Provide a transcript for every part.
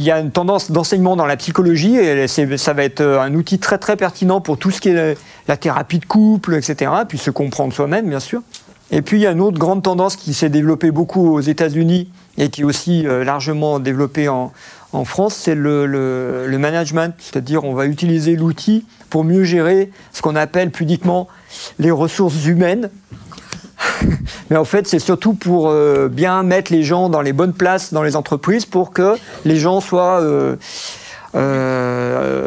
il y a une tendance d'enseignement dans la psychologie et ça va être un outil très très pertinent pour tout ce qui est la thérapie de couple, etc. Puis se comprendre soi-même, bien sûr. Et puis il y a une autre grande tendance qui s'est développée beaucoup aux États-Unis et qui est aussi largement développée en France, c'est le management. C'est-à-dire on va utiliser l'outil pour mieux gérer ce qu'on appelle pudiquement les ressources humaines. Mais en fait, c'est surtout pour bien mettre les gens dans les bonnes places dans les entreprises pour que les gens soient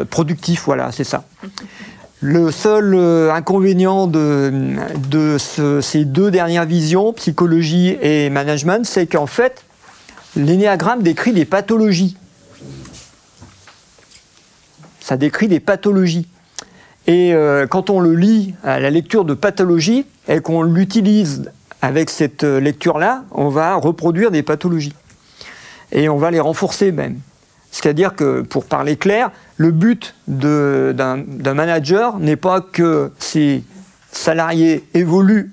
productifs. Voilà, c'est ça. Le seul inconvénient de ces deux dernières visions, psychologie et management, c'est qu'en fait, l'énéagramme décrit des pathologies. Ça décrit des pathologies. Et quand on le lit à la lecture de pathologie et qu'on l'utilise avec cette lecture-là, on va reproduire des pathologies. Et on va les renforcer même. C'est-à-dire que, pour parler clair, le but d'un manager n'est pas que ses salariés évoluent,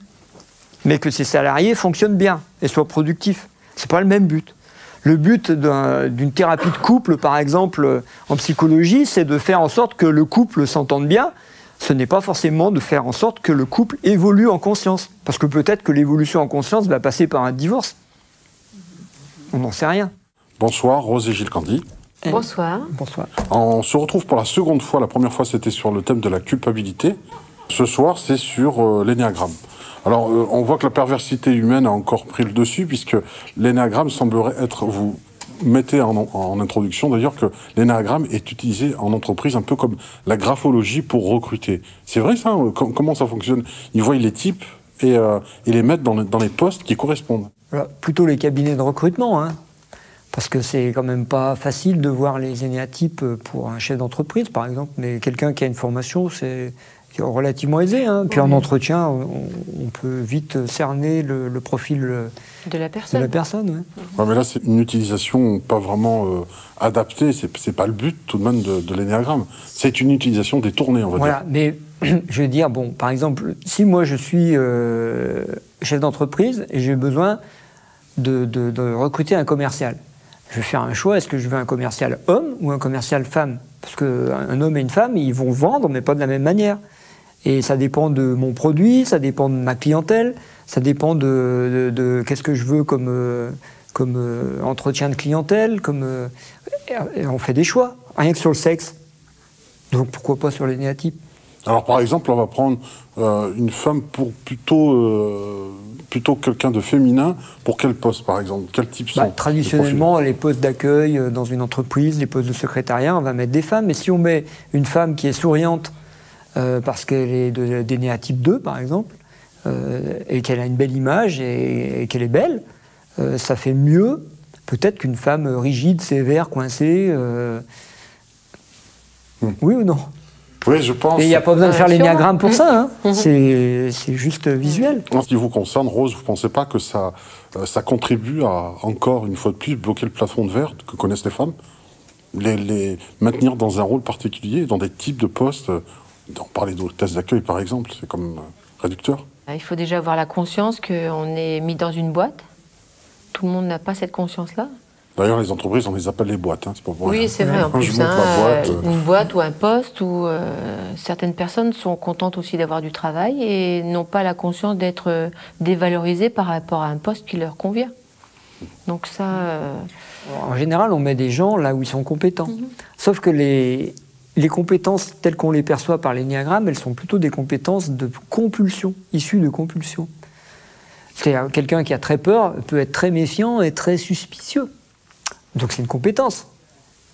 mais que ses salariés fonctionnent bien et soient productifs. Ce n'est pas le même but. Le but d'une thérapie de couple, par exemple, en psychologie, c'est de faire en sorte que le couple s'entende bien. Ce n'est pas forcément de faire en sorte que le couple évolue en conscience. Parce que peut-être que l'évolution en conscience va passer par un divorce. On n'en sait rien. Bonsoir, Rose et Gilles Candy. Bonsoir. Bonsoir. On se retrouve pour la seconde fois. La première fois, c'était sur le thème de la culpabilité. Ce soir, c'est sur l'énéagramme. Alors, on voit que la perversité humaine a encore pris le dessus, puisque l'énéagramme semblerait être... Vous mettez en introduction, d'ailleurs, que l'énéagramme est utilisé en entreprise un peu comme la graphologie pour recruter. C'est vrai, ça? Comment ça fonctionne? Ils voient les types et les mettent dans les postes qui correspondent. Alors, plutôt les cabinets de recrutement, hein. Parce que c'est quand même pas facile de voir les énéatypes pour un chef d'entreprise, par exemple. Mais quelqu'un qui a une formation, c'est relativement aisé, hein. Puis en entretien, on peut vite cerner le profil de la personne. Ouais, mais là, c'est une utilisation pas vraiment adaptée. C'est pas le but, tout de même, de l'énéagramme. C'est une utilisation détournée, on va dire. Voilà, mais je veux dire, bon, par exemple, si moi je suis chef d'entreprise et j'ai besoin de recruter un commercial, je vais faire un choix. Est-ce que je veux un commercial homme ou un commercial femme? Parce qu'un homme et une femme, ils vont vendre, mais pas de la même manière. Et ça dépend de mon produit, ça dépend de ma clientèle, ça dépend de qu'est-ce que je veux comme entretien de clientèle, et on fait des choix, rien que sur le sexe. Donc pourquoi pas sur l'énéatype? Alors par exemple, on va prendre une femme pour plutôt quelqu'un de féminin. Pour quel poste, par exemple? Quel type sont traditionnellement, les postes d'accueil dans une entreprise, les postes de secrétariat, on va mettre des femmes. Mais si on met une femme qui est souriante, parce qu'elle est d'énéatype 2, par exemple, et qu'elle a une belle image et qu'elle est belle, ça fait mieux peut-être qu'une femme rigide, sévère, coincée. Oui ou non? Oui, je pense. Et il n'y a pas besoin de faire l'énéagramme pour ça, hein. C'est juste visuel. En ce qui vous concerne, Rose, vous ne pensez pas que ça contribue à, encore une fois de plus, bloquer le plafond de verre que connaissent les femmes? Les maintenir dans un rôle particulier, dans des types de postes? On parlait d'hôtesse d'accueil, par exemple, c'est comme réducteur. Il faut déjà avoir la conscience qu'on est mis dans une boîte. Tout le monde n'a pas cette conscience-là. D'ailleurs, les entreprises, on les appelle les boîtes. Hein, c'est pas pour rien. Oui, c'est vrai. En plus, une boîte ou un poste où certaines personnes sont contentes aussi d'avoir du travail et n'ont pas la conscience d'être dévalorisées par rapport à un poste qui leur convient. Donc ça... En général, on met des gens là où ils sont compétents. Sauf que les compétences telles qu'on les perçoit par l'énéagramme, elles sont plutôt des compétences de compulsion, issues de compulsion. C'est-à-dire quelqu'un qui a très peur peut être très méfiant et très suspicieux. Donc c'est une compétence.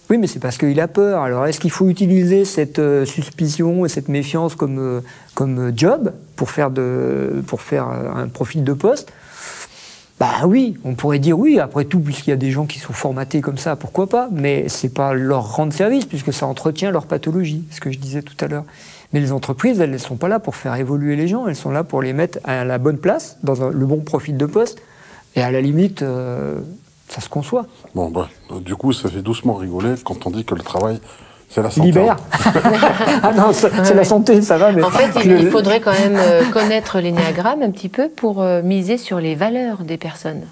Oui, mais c'est parce qu'il a peur. Alors est-ce qu'il faut utiliser cette suspicion et cette méfiance comme job pour faire un profil de poste? Bah oui, on pourrait dire oui, après tout, puisqu'il y a des gens qui sont formatés comme ça, pourquoi pas? Mais c'est pas leur rendre service, puisque ça entretient leur pathologie, ce que je disais tout à l'heure. Mais les entreprises, elles ne sont pas là pour faire évoluer les gens, elles sont là pour les mettre à la bonne place, dans le bon profil de poste, et à la limite... ça se conçoit. Bon, bah, du coup, ça fait doucement rigoler quand on dit que le travail, c'est la santé. Libère. Ah non, c'est la santé, ça va. Mais en fait, il faudrait quand même connaître l'énéagramme un petit peu pour miser sur les valeurs des personnes.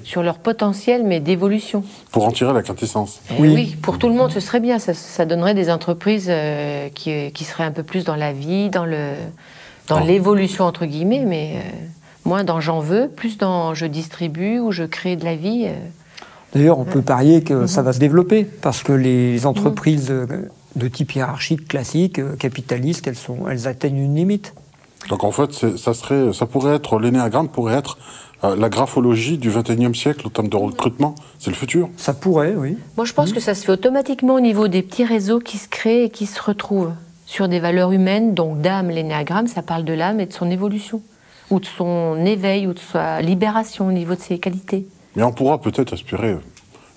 sur leur potentiel, mais d'évolution. Pour en tirer la quintessence. Oui, pour tout le monde, ce serait bien. Ça donnerait des entreprises qui seraient un peu plus dans la vie, dans l'évolution, entre guillemets, mais moins dans j'en veux, plus dans je distribue ou je crée de la vie. D'ailleurs, on peut parier que ça va se développer, parce que les entreprises de type hiérarchique classique, capitalistes, elles atteignent une limite. Donc en fait, ça pourrait être, l'énéagramme pourrait être la graphologie du XXIe siècle en termes de recrutement. C'est le futur. Ça pourrait, oui. Moi, je pense que ça se fait automatiquement au niveau des petits réseaux qui se créent et qui se retrouvent sur des valeurs humaines. Donc d'âme, l'énéagramme, ça parle de l'âme et de son évolution, ou de son éveil, ou de sa libération au niveau de ses qualités. Mais on pourra peut-être aspirer,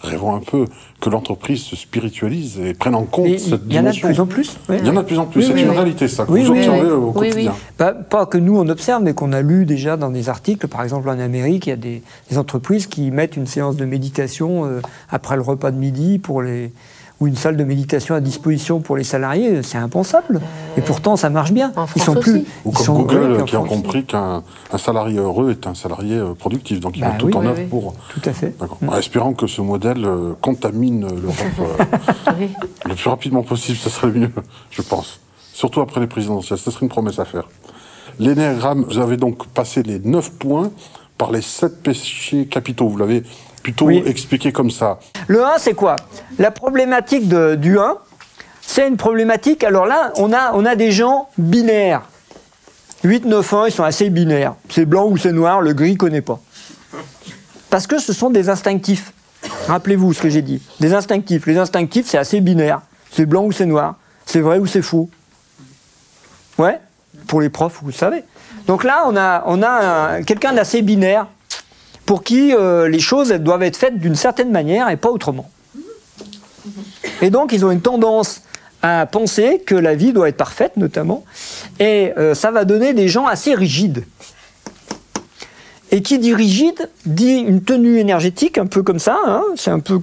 rêvons un peu, que l'entreprise se spiritualise et prenne en compte cette dimension. Il y en a de plus en plus. Oui. Il y en a de plus en plus, c'est une réalité, ça, que vous observez au quotidien. Pas que nous on observe, mais qu'on a lu déjà dans des articles. Par exemple, en Amérique, il y a des entreprises qui mettent une séance de méditation après le repas de midi ou une salle de méditation à disposition pour les salariés. C'est impensable. Et pourtant, ça marche bien. Ils sont plus. Ou comme Google, qui a compris qu'un salarié heureux est un salarié productif. Donc ils mettent tout en œuvre pour... Tout à fait. Espérons que ce modèle contamine l'Europe le plus rapidement possible, ça serait mieux, je pense. Surtout après les présidentielles, ce serait une promesse à faire. L'énéagramme, vous avez donc passé les 9 points par les 7 péchés capitaux. Vous l'avez plutôt expliqué comme ça. Le 1, c'est quoi? La problématique du 1, c'est une problématique... Alors là, on a des gens binaires. 8, 9, 1, ils sont assez binaires. C'est blanc ou c'est noir, le gris ne connaît pas. Parce que ce sont des instinctifs. Rappelez-vous ce que j'ai dit. Des instinctifs. Les instinctifs, c'est assez binaire. C'est blanc ou c'est noir. C'est vrai ou c'est faux. Ouais, pour les profs, vous le savez. Donc là, on a quelqu'un d'assez binaire pour qui les choses elles doivent être faites d'une certaine manière et pas autrement. Et donc, ils ont une tendance à penser que la vie doit être parfaite, notamment, et ça va donner des gens assez rigides. Et qui dit rigide, dit une tenue énergétique un peu comme ça, hein, c'est un peu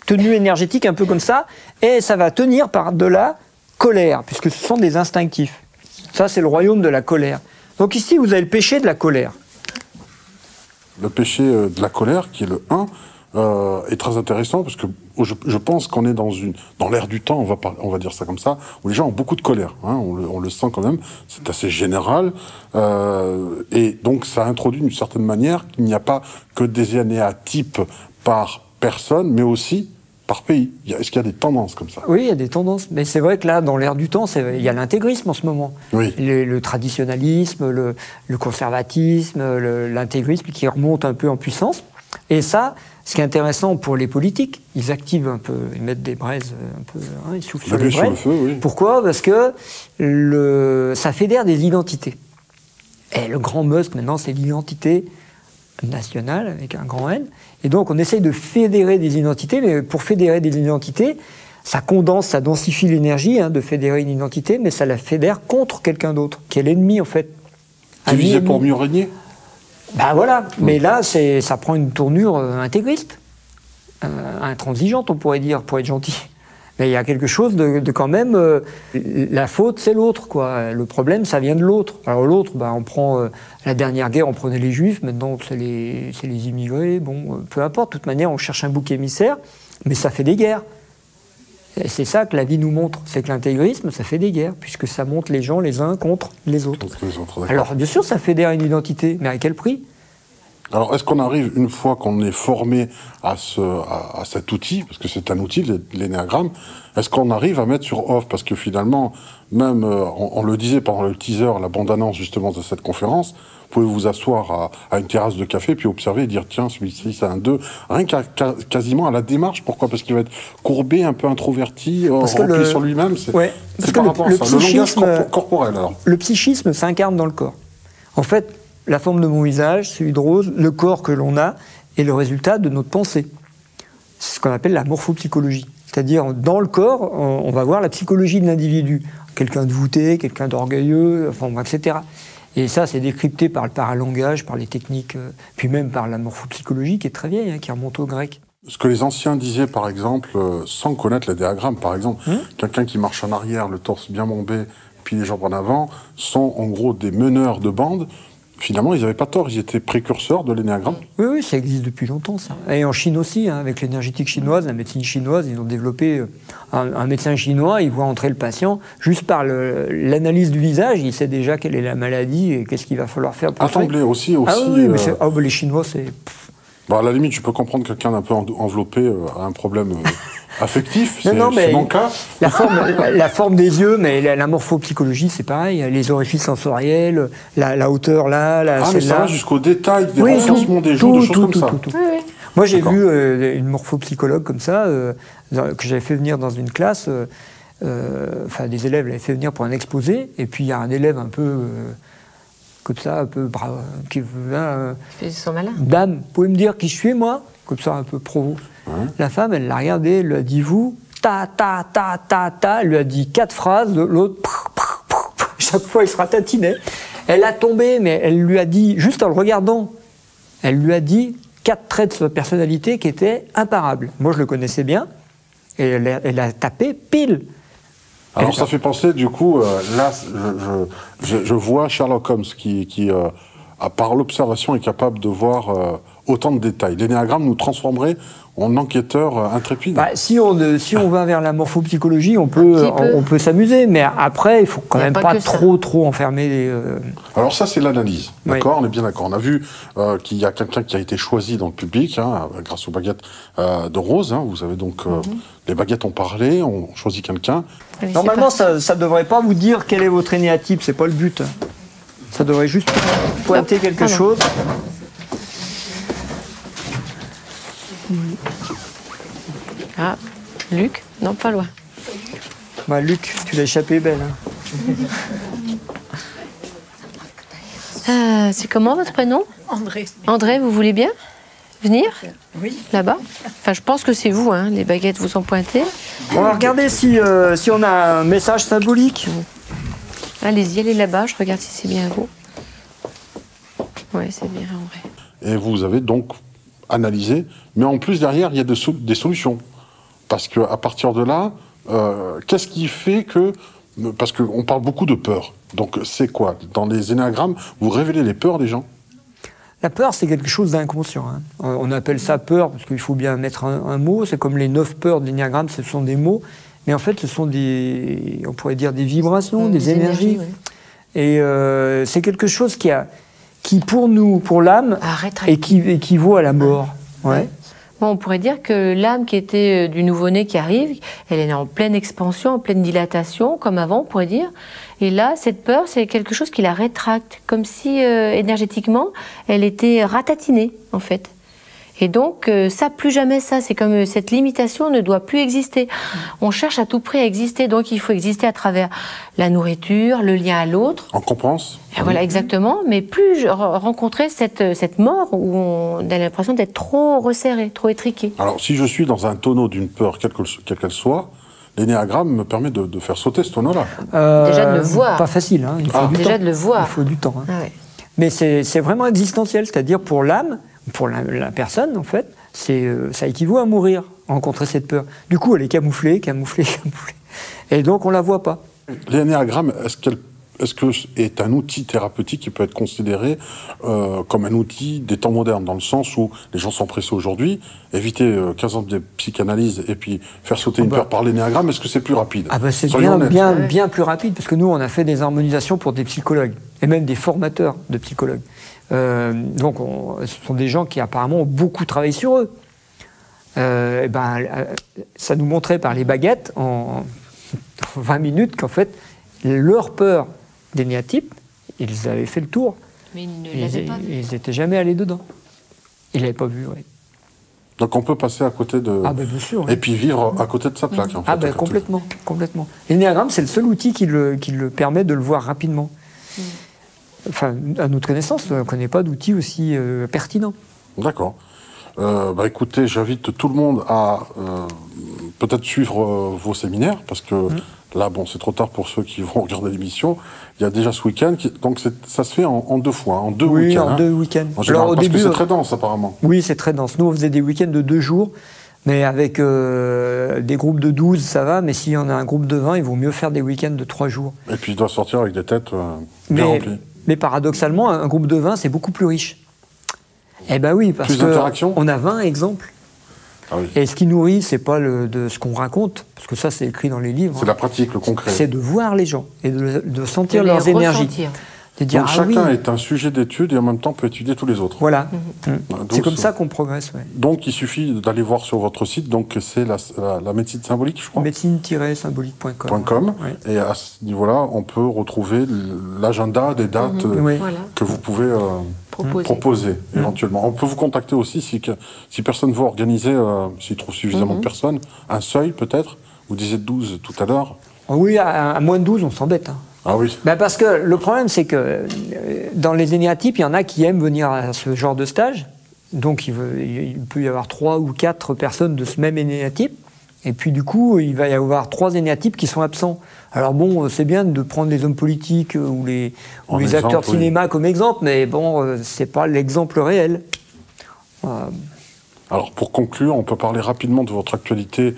tenue énergétique un peu comme ça, et ça va tenir par de la colère, puisque ce sont des instinctifs. Ça, c'est le royaume de la colère. Donc ici, vous avez le péché de la colère. Le péché de la colère, qui est le 1, est très intéressant, parce que je pense qu'on est dans l'ère du temps, on va dire ça comme ça, où les gens ont beaucoup de colère. Hein, on le sent quand même, c'est assez général. Et donc ça introduit d'une certaine manière qu'il n'y a pas que des aléas types par personne, mais aussi par pays. Est-ce qu'il y a des tendances comme ça? Oui, il y a des tendances. Mais c'est vrai que là, dans l'ère du temps, il y a l'intégrisme en ce moment. Oui. Le traditionnalisme, le conservatisme, l'intégrisme qui remonte un peu en puissance. Et ça, ce qui est intéressant pour les politiques, ils activent un peu, ils mettent des braises un peu, hein, ils soufflent sur les braises. Le feu, oui. Pourquoi? Parce que ça fédère des identités. Et le grand must maintenant, c'est l'identité nationale avec un grand N. Et donc on essaye de fédérer des identités, mais pour fédérer des identités, ça condense, ça densifie l'énergie de fédérer une identité, mais ça la fédère contre quelqu'un d'autre, qui est l'ennemi en fait. Diviser pour mieux régner? Ben voilà, mais là ça prend une tournure intégriste, intransigeante on pourrait dire, pour être gentil. Mais il y a quelque chose de quand même, la faute c'est l'autre, quoi. Le problème ça vient de l'autre. Alors l'autre, on prend la dernière guerre, on prenait les juifs, maintenant c'est les immigrés, bon, peu importe, de toute manière on cherche un bouc émissaire, mais ça fait des guerres. Et c'est ça que la vie nous montre, c'est que l'intégrisme ça fait des guerres, puisque ça monte les gens les uns contre les autres. Alors bien sûr ça fédère une identité, mais à quel prix ? Alors, est-ce qu'on arrive, une fois qu'on est formé à cet outil, parce que c'est un outil, l'énéagramme, est-ce qu'on arrive à mettre sur off? Parce que finalement, même, on le disait pendant le teaser, la bande-annonce justement de cette conférence, vous pouvez vous asseoir à une terrasse de café, puis observer et dire, tiens, celui-ci, c'est un 2, rien quasiment à la démarche. Pourquoi? Parce qu'il va être courbé, un peu introverti, rempli sur lui-même. C'est par rapport à ça. Le langage corporel, alors. Le psychisme s'incarne dans le corps. En fait, la forme de mon visage, celui de Rose, le corps que l'on a, est le résultat de notre pensée. C'est ce qu'on appelle la morphopsychologie. C'est-à-dire, dans le corps, on va voir la psychologie de l'individu. Quelqu'un de voûté, quelqu'un d'orgueilleux, enfin, etc. Et ça, c'est décrypté par le paralangage, par les techniques, puis même par la morphopsychologie, qui est très vieille, qui remonte au grec. Ce que les anciens disaient, par exemple, sans connaître le diagramme, par exemple, quelqu'un qui marche en arrière, le torse bien bombé, puis les jambes en avant, sont en gros des meneurs de bande. finalement, ils n'avaient pas tort, ils étaient précurseurs de l'énéagramme. Oui, ça existe depuis longtemps, ça. Et en Chine aussi, hein, avec l'énergétique chinoise, la médecine chinoise, ils ont développé un médecin chinois, il voit entrer le patient, juste par l'analyse du visage, il sait déjà quelle est la maladie et qu'est-ce qu'il va falloir faire pour Attendez, aussi. Ah oui, mais les Chinois, c'est... Bah, à la limite, je peux comprendre quelqu'un d'un peu enveloppé a un problème affectif, c'est mais mon cas. La forme des yeux, mais la morphopsychologie, c'est pareil. Les orifices sensoriels, la hauteur là, mais ça va jusqu'au détail des renfoncements des joues, des choses comme ça. Tout. Oui. Moi, j'ai vu une morphopsychologue comme ça, que j'avais fait venir dans une classe. Des élèves l'avaient fait venir pour un exposé, et puis il y a un élève un peu... comme ça, un peu brave, qui fait son malin. Dame, vous pouvez me dire qui je suis, moi? Comme ça, un peu provo. La femme, elle l'a regardé, elle lui a dit vous, ta, elle lui a dit 4 phrases, l'autre, chaque fois, il se ratatinait. Elle a tombé, mais elle lui a dit, juste en le regardant, elle lui a dit 4 traits de sa personnalité qui étaient imparables. Moi, je le connaissais bien, et elle a tapé pile. Alors ça fait penser, du coup, là, je vois Sherlock Holmes qui par l'observation, est capable de voir autant de détails. L'énéagramme nous transformerait en enquêteur intrépide. Bah, si on va vers la morphopsychologie, on peut s'amuser, mais après, il faut quand même pas trop enfermer les... Alors ça, c'est l'analyse, d'accord? On est bien d'accord. On a vu qu'il y a quelqu'un qui a été choisi dans le public, hein, grâce aux baguettes de Rose. Hein. Vous avez donc... les baguettes ont parlé, on choisit quelqu'un. Normalement, ça ne devrait pas vous dire quel est votre énéatype, c'est pas le but. Ça devrait juste pointer quelque chose. Ah, Luc? Non, pas loin. Bah, Luc, tu l'as échappé belle. Hein. C'est comment votre prénom? André. André, vous voulez bien venir? Oui. Là-bas? Enfin, je pense que c'est vous, hein. Les baguettes vous ont pointé. On va regarder si on a un message symbolique. Allez-y, allez là-bas, je regarde si c'est bien vous. Oui, c'est bien, André. Et vous avez donc analysé, mais en plus derrière, il y a des solutions. Parce qu'à partir de là, qu'est-ce qui fait que... Parce qu'on parle beaucoup de peur. Donc c'est quoi? Dans les énéagrammes, vous révélez les peurs des gens? La peur, c'est quelque chose d'inconscient. Hein. On appelle ça peur, parce qu'il faut bien mettre un mot. C'est comme les 9 peurs de l'énéagramme, ce sont des mots. Mais en fait, ce sont on pourrait dire des vibrations, des énergies. Oui. Et c'est quelque chose qui pour nous, pour l'âme, équivaut à la mort. Ouais. Bon, on pourrait dire que l'âme qui était du nouveau-né qui arrive, elle est en pleine expansion, en pleine dilatation, comme avant, on pourrait dire. Et là, cette peur, c'est quelque chose qui la rétracte, comme si énergétiquement, elle était ratatinée, en fait. Et donc, ça, plus jamais ça. C'est comme cette limitation ne doit plus exister. On cherche à tout prix à exister, donc il faut exister à travers la nourriture, le lien à l'autre. En compense. Voilà, exactement. Mais plus rencontrer cette mort où on a l'impression d'être trop resserré, trop étriqué. Alors, si je suis dans un tonneau d'une peur, quelle qu'elle soit, l'énéagramme me permet de faire sauter ce tonneau-là. Déjà de le voir. Pas facile, hein. Il faut du temps. De le voir. Il faut du temps. Hein. Ah ouais. Mais c'est vraiment existentiel, c'est-à-dire pour l'âme, pour la personne, en fait, ça équivaut à mourir, rencontrer cette peur. Du coup, elle est camouflée. Et donc, on ne la voit pas. L'énéagramme, est-ce que est un outil thérapeutique qui peut être considéré comme un outil des temps modernes, dans le sens où les gens sont pressés aujourd'hui, éviter 15 ans de psychanalyse et puis faire sauter une peur par l'énéagramme, est-ce que c'est plus rapide? C'est bien plus rapide, parce que nous, on a fait des harmonisations pour des psychologues, et même des formateurs de psychologues. Donc, ce sont des gens qui apparemment ont beaucoup travaillé sur eux. Ça nous montrait par les baguettes en 20 minutes qu'en fait, leur peur d'énéatype, ils avaient fait le tour. Mais ils n'étaient jamais allés dedans. Ils l'avaient pas vu, oui. Donc on peut passer à côté de... Ah bien sûr. Et puis vivre à côté de sa plaque, en fait. Complètement. L'énéagramme, c'est le seul outil qui le permet de le voir rapidement. Enfin, à notre connaissance, on ne connaît pas d'outil aussi pertinent. D'accord. Écoutez, j'invite tout le monde à peut-être suivre vos séminaires, parce que là, c'est trop tard pour ceux qui vont regarder l'émission. Il y a déjà ce week-end, donc ça se fait en 2 fois, en 2 week-ends. Oui, en 2 week-ends. En général, parce que c'est très dense, apparemment. Oui, c'est très dense. Nous, on faisait des week-ends de 2 jours, mais avec des groupes de 12, ça va, mais s'il y en a un groupe de 20, il vaut mieux faire des week-ends de 3 jours. Et puis, il doit sortir avec des têtes bien remplies. Mais paradoxalement, un groupe de 20, c'est beaucoup plus riche. Eh bien oui, parce qu'on a 20 exemples. Ah oui. Et ce qui nourrit, c'est pas de ce qu'on raconte, parce que ça, c'est écrit dans les livres. C'est la pratique, le concret. C'est de voir les gens et de sentir leurs énergies. De dire, donc chacun est un sujet d'étude et en même temps peut étudier tous les autres. Voilà. C'est comme ça qu'on progresse. Ouais. Donc il suffit d'aller voir sur votre site, donc c'est la médecine symbolique, je crois. Médecine-symbolique.com. Ouais. Et à ce niveau-là, on peut retrouver l'agenda des dates que vous pouvez proposer éventuellement. On peut vous contacter aussi si personne veut organiser, s'il trouve suffisamment de personnes, un seuil peut-être. Vous disiez 12 tout à l'heure. Oui, à moins de 12, on s'embête. Hein. Ah oui. Parce que le problème, c'est que dans les énéatypes, il y en a qui aiment venir à ce genre de stage. Donc, il peut y avoir 3 ou 4 personnes de ce même énéatype. Et puis, du coup, il va y avoir 3 énéatypes qui sont absents. Alors bon, c'est bien de prendre les hommes politiques ou les acteurs de cinéma comme exemple, mais bon, c'est pas l'exemple réel. Alors, pour conclure, on peut parler rapidement de votre actualité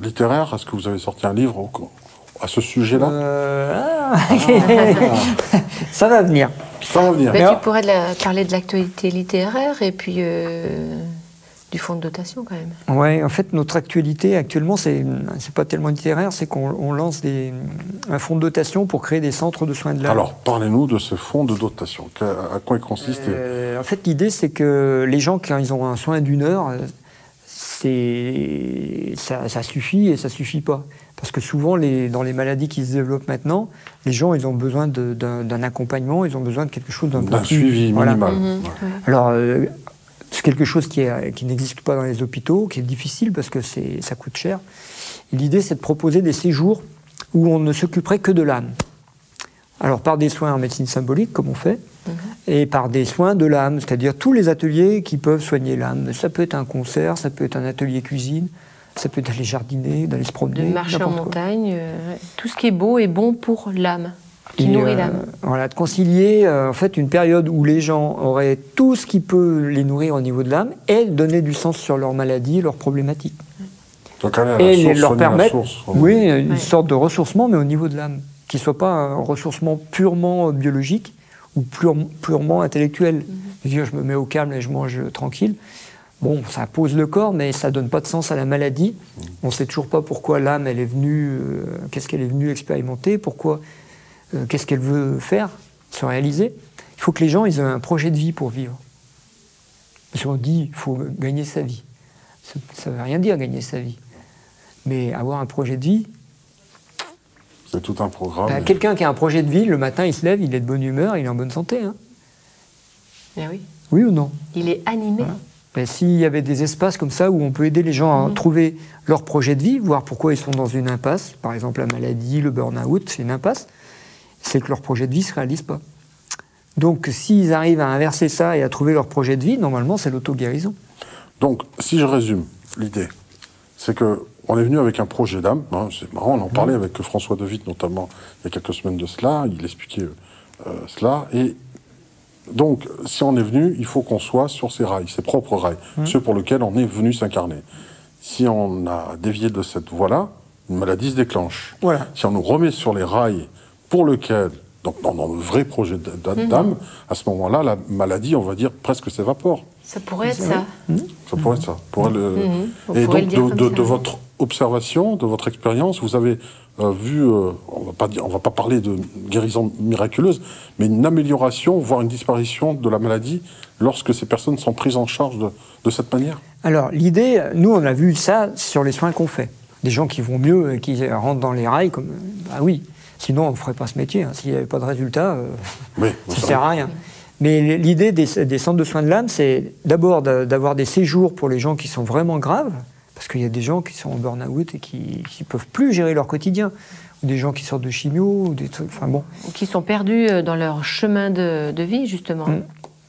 littéraire. Est-ce que vous avez sorti un livre à ce sujet-là? Ça va venir. Ça va venir. Mais tu pourrais parler de l'actualité littéraire et puis du fonds de dotation quand même. Oui, en fait, notre actualité actuellement, c'est pas tellement littéraire, c'est qu'on lance un fonds de dotation pour créer des centres de soins de l'âme. Alors, parlez-nous de ce fonds de dotation. À quoi il consiste? En fait, l'idée, c'est que les gens, quand ils ont un soin d'1 heure, ça suffit et ça suffit pas. Parce que souvent, dans les maladies qui se développent maintenant, les gens, ils ont besoin d'un accompagnement, ils ont besoin de quelque chose d'un suivi minimal. Alors, c'est quelque chose qui n'existe pas dans les hôpitaux, qui est difficile parce que ça coûte cher. L'idée, c'est de proposer des séjours où on ne s'occuperait que de l'âme. Alors, par des soins en médecine symbolique, comme on fait, et par des soins de l'âme, c'est-à-dire tous les ateliers qui peuvent soigner l'âme. Ça peut être un concert, ça peut être un atelier cuisine, ça peut être d'aller jardiner, d'aller se promener. De marcher en montagne, tout ce qui est beau et bon pour l'âme, qui nourrit l'âme. Voilà, de concilier en fait une période où les gens auraient tout ce qui peut les nourrir au niveau de l'âme et donner du sens sur leurs maladies, leurs problématiques. Donc aller à la source, leur permettre, oui, une sorte de ressourcement, mais au niveau de l'âme, qui ne soit pas un ressourcement purement biologique ou purement intellectuel. Je me mets au calme et je mange tranquille. Bon, ça pose le corps, mais ça ne donne pas de sens à la maladie. On ne sait toujours pas pourquoi l'âme, elle est venue, qu'est-ce qu'elle est venue expérimenter, qu'est-ce qu'elle veut faire, se réaliser. Il faut que les gens ils aient un projet de vie pour vivre. Parce qu'on dit qu'il faut gagner sa vie. Ça ne veut rien dire, gagner sa vie. Mais avoir un projet de vie... C'est tout un programme. Quelqu'un qui a un projet de vie, le matin, il se lève, il est de bonne humeur, il est en bonne santé. Hein. Eh oui. Oui ou non? Il est animé. Voilà. S'il y avait des espaces comme ça où on peut aider les gens à trouver leur projet de vie, voir pourquoi ils sont dans une impasse, par exemple la maladie, le burn-out, c'est une impasse, c'est que leur projet de vie ne se réalise pas. Donc s'ils arrivent à inverser ça et à trouver leur projet de vie, normalement c'est l'auto-guérison. Donc si je résume l'idée, c'est qu'on est venu avec un projet d'âme, hein, c'est marrant, on en parlait avec François De Witt notamment il y a quelques semaines de cela, il expliquait cela, et donc, si on est venu, il faut qu'on soit sur ses rails, ses propres rails, ceux pour lesquels on est venu s'incarner. Si on a dévié de cette voie-là, une maladie se déclenche. Voilà. Si on nous remet sur les rails pour lesquels, donc dans le vrai projet d'âme, à ce moment-là, la maladie, on va dire, presque s'évapore. Ça pourrait être ça. Ça pourrait être ça. Et donc, de votre observation, de votre expérience, vous avez vu, on va pas parler de guérison miraculeuse, mais une amélioration, voire une disparition de la maladie lorsque ces personnes sont prises en charge de cette manière? Alors, l'idée, nous, on a vu ça sur les soins qu'on fait. Des gens qui vont mieux, qui rentrent dans les rails, comme, ah oui, sinon on ne ferait pas ce métier. Hein. S'il n'y avait pas de résultat, ça ne sert à rien. Mais l'idée des centres de soins de l'âme, c'est d'abord d'avoir des séjours pour les gens qui sont vraiment graves, parce qu'il y a des gens qui sont en burn-out et qui ne peuvent plus gérer leur quotidien, ou des gens qui sortent de chimio, ou des trucs, enfin bon. Ou qui sont perdus dans leur chemin de vie, justement.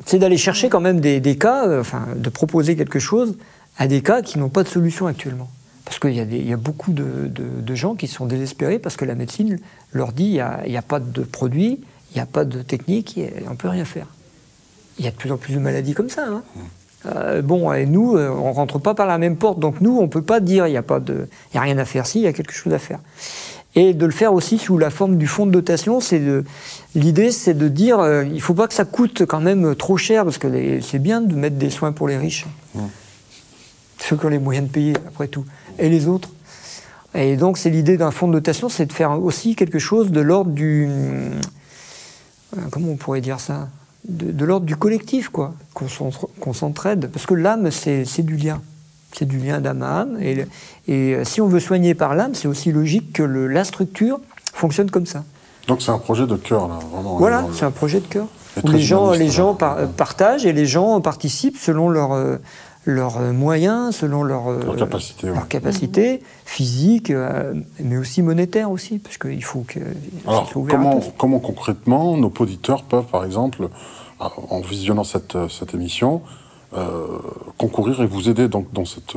C'est d'aller chercher quand même des cas, de proposer quelque chose à des cas qui n'ont pas de solution actuellement. Parce qu'il y a beaucoup de gens qui sont désespérés parce que la médecine leur dit il n'y a pas de produit, il n'y a pas de technique, on ne peut rien faire. Il y a de plus en plus de maladies comme ça. Hein. Et nous, on ne rentre pas par la même porte. Donc nous, on ne peut pas dire il n'y a rien à faire. Si, il y a quelque chose à faire. Et de le faire aussi sous la forme du fonds de dotation. L'idée, c'est de dire, il ne faut pas que ça coûte quand même trop cher, parce que c'est bien de mettre des soins pour les riches. Ceux qui ont les moyens de payer, après tout. Et les autres. Et donc, c'est l'idée d'un fonds de dotation, c'est de faire aussi quelque chose de l'ordre du... comment on pourrait dire ça? De l'ordre du collectif, quoi. Qu'on s'entraide. Parce que l'âme, c'est du lien. C'est du lien d'âme à âme. Et si on veut soigner par l'âme, c'est aussi logique que la structure fonctionne comme ça. Donc c'est un projet de cœur, là, vraiment. Voilà, c'est un projet de cœur. Où les gens partagent et les gens participent selon leurs moyens, selon leur capacité physique, mais aussi monétaire aussi, parce qu'il faut que... Alors, comment concrètement nos auditeurs peuvent, par exemple, en visionnant cette émission, concourir et vous aider donc, dans cette...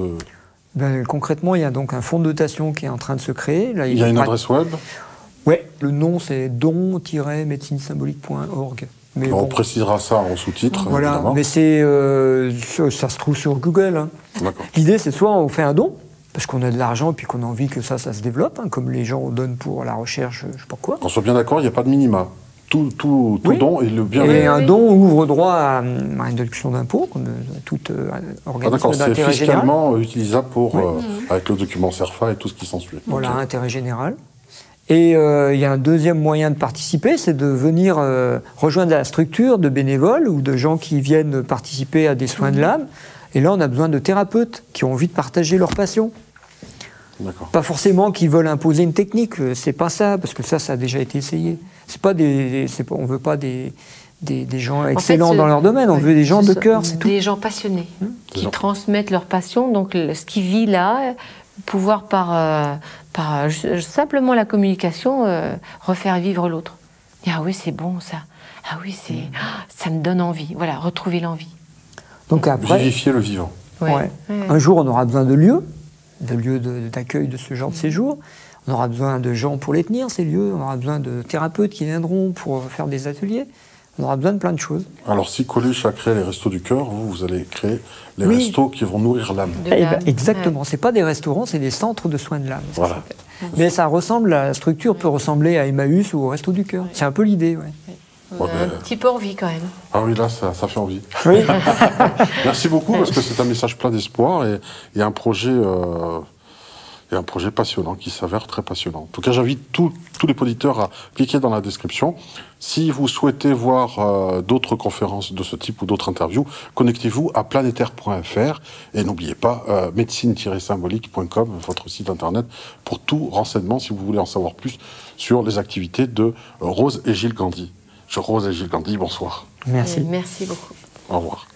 Concrètement, il y a donc un fonds de dotation qui est en train de se créer. Là, il y a une adresse web? Oui, le nom c'est don-médecinsymbolique.org. Mais on précisera ça en sous-titre. Voilà, évidemment. Mais ça se trouve sur Google. Hein. L'idée, c'est soit on fait un don, parce qu'on a de l'argent et puis qu'on a envie que ça se développe, hein, comme les gens donnent pour la recherche, je sais pas quoi. Qu'on soit bien d'accord, il n'y a pas de minima. Tout don est le bienvenu. Et un don ouvre droit à une déduction d'impôt, comme toute organisme d'intérêt général. C'est fiscalement utilisable avec le document CERFA et tout ce qui s'ensuit. Voilà, intérêt général. Et il y a un deuxième moyen de participer, c'est de venir rejoindre la structure de bénévoles ou de gens qui viennent participer à des soins de l'âme. Et là, on a besoin de thérapeutes qui ont envie de partager leur passion. Pas forcément qui veulent imposer une technique, c'est pas ça, parce que ça a déjà été essayé. On ne veut pas des gens excellents dans leur domaine, on veut des gens de cœur, c'est tout. Des gens passionnés, qui transmettent leur passion, donc ce qui vit là, pouvoir par simplement la communication refaire vivre l'autre. Ah oui, c'est bon ça. Ah oui, ça me donne envie. Voilà, retrouver l'envie. Donc après, vivifier le vivant. Un jour, on aura besoin de lieux d'accueil de ce genre de séjour. On aura besoin de gens pour les tenir, ces lieux. On aura besoin de thérapeutes qui viendront pour faire des ateliers. On aura besoin de plein de choses. Alors, si Coluche a créé les Restos du Cœur, vous allez créer les restos qui vont nourrir l'âme. Exactement. Ce n'est pas des restaurants, c'est des centres de soins de l'âme. Voilà. Mais la structure peut ressembler à Emmaüs ou au Resto du Cœur. C'est un peu l'idée, un petit peu envie quand même. Ah oui, là, ça fait envie. Oui. Merci beaucoup, parce que c'est un message plein d'espoir et un projet passionnant qui s'avère très passionnant. En tout cas, j'invite tous les auditeurs à cliquer dans la description. Si vous souhaitez voir d'autres conférences de ce type ou d'autres interviews, connectez-vous à planétaire.fr et n'oubliez pas médecine-symbolique.com, votre site internet, pour tout renseignement si vous voulez en savoir plus sur les activités de Rose et Gilles Gandhi. Rose et Gilles Gandhi, bonsoir. Merci. Merci beaucoup. Au revoir.